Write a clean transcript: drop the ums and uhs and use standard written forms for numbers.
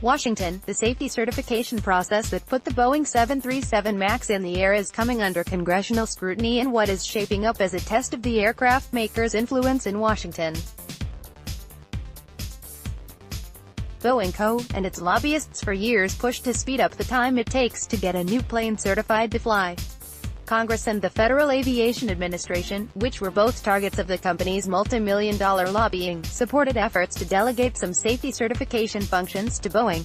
Washington, the safety certification process that put the Boeing 737 MAX in the air is coming under congressional scrutiny in what is shaping up as a test of the aircraft maker's influence in Washington. Boeing Co. and its lobbyists for years pushed to speed up the time it takes to get a new plane certified to fly. Congress and the Federal Aviation Administration, which were both targets of the company's multi-million-dollar lobbying, supported efforts to delegate some safety certification functions to Boeing.